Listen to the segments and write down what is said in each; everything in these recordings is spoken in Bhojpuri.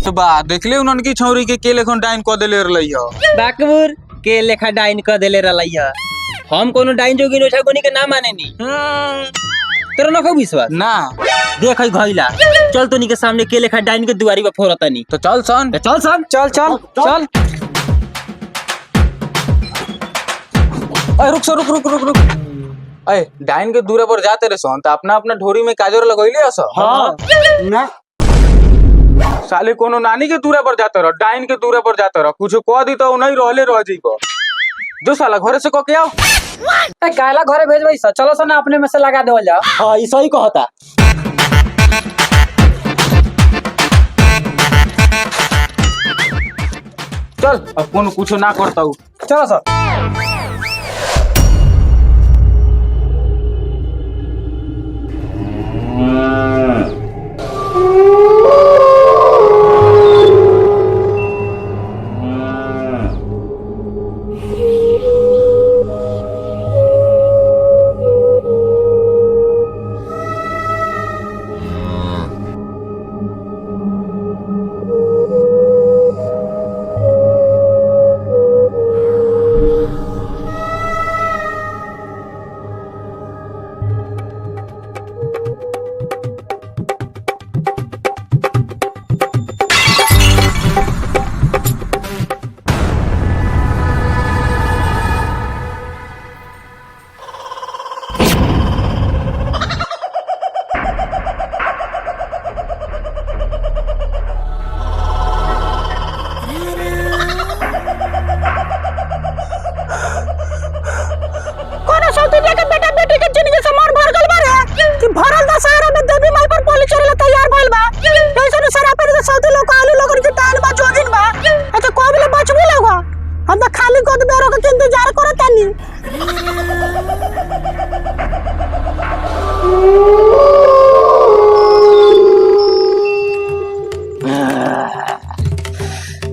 तो बा देखले उनकी छौरी के लेखन डाइन क देले रहलई ह बाकबूर के लेखा डाइन क देले रहलई ह। हम कोनो डाइन जोगिन ओछा कोनी के ना माने नी। तेरा न को विश्वास ना देख घइला चल तो नी के सामने के लेखा डाइन के दुआरी पे फोरतनी। तो चल सन चल सन चल चल चल। अरे रुक रुक रुक रुक रुक। अरे डाइन के दूरे पर जाते रे सन त अपना अपना ढोरी में काजर लगइले हस। हां ना साले कोनो नानी के दूरे पर जाते रह डाइन के दूरे पर जाते रह कुछ कह दी तो नहीं रहले रह जी को जो साला घरे से क के आओ। ए काला घरे भेजबई स चलो सन अपने में से लगा देवल जा। हां ई सही कहता। चल अब कोनो कुछ ना करता हूँ चलो सर। खाली गोद बेरो के इंतजार करो तानी।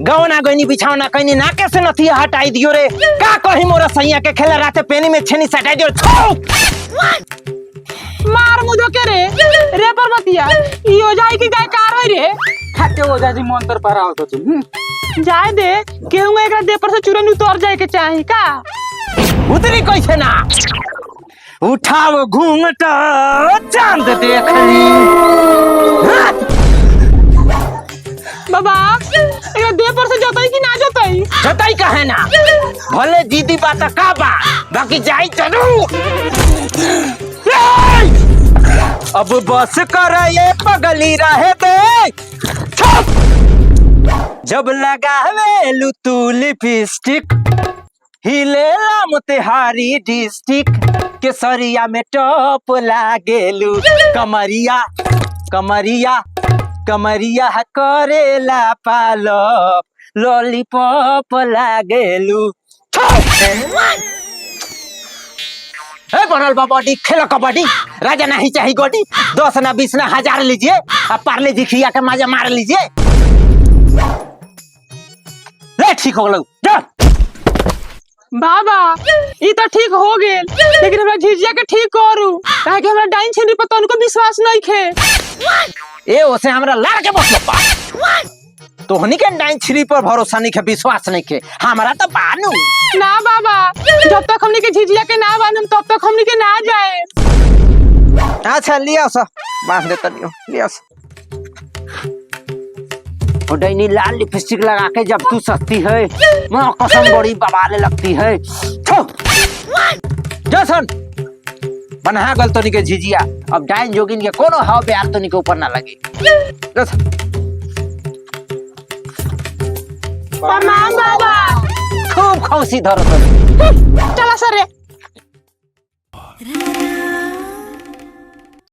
गवना गनी बिछावना कहीं ना कैसे नथी हटाई दियो रे का कही मोरा सैया के खेला राते पेनी में छेनी सटाई दियो। मार मुदो के रे पर्वतिया ई हो जाई की गाय कार होई रे खाते हो जाजी मंत्र पराओ तो तुम जाए दे केहू एकरा दे पर से चुरन उतर जाए के चाही का उतरी कैसे ना उठाओ घूंघट चांद देखली। बाबा एकरा दे पर से जतई की ना जतई जतई कहे ना भले दीदी बात का बा बाकी जाई चलू। अब बस कर ये पगली रहे दे जब लगावे तू लिपस्टिक हिलेला मोतिहारी डिस्ट्रिक्ट केसरिया में टॉप लागेलू कमरिया कमरिया कमरिया करेला पालप लॉलीपॉप लागेलू। बनल बा बॉडी खेलो कबड्डी राजा नहीं चाहिए गोडी 10 ना 20 ना 1000 लीजिए अब पार्ले जी खिया के मजा मार लीजिए। ले ठीक हो गलो जा बाबा ई तो ठीक हो गेल लेकिन हमरा झिझिया के ठीक करू काहे कि हमरा डाइन छेनी पर तनको विश्वास नहीं खे। ए ओसे हमरा लार के बस पा तोहनी के डाइन छरी पर भरोसा नहीं के विश्वास नहीं के हमरा तो बानू ना बाबा जब तक हमनी के झिझिया के ना बानम तब तक हमनी के ना जाए। अच्छा लिया सा बांध दे तनियो लिया सा ओ डाइनी लाल लिपस्टिक लगा के जब तू सस्ती है मैं कसम बड़ी बवाले लगती है। जसन बना गल तो के झिझिया अब डाइन जोगिन के कोनो हाव प्यार तो के ऊपर ना लगे। प्रणाम बाबा खूब खुशी धरो चला सर रे।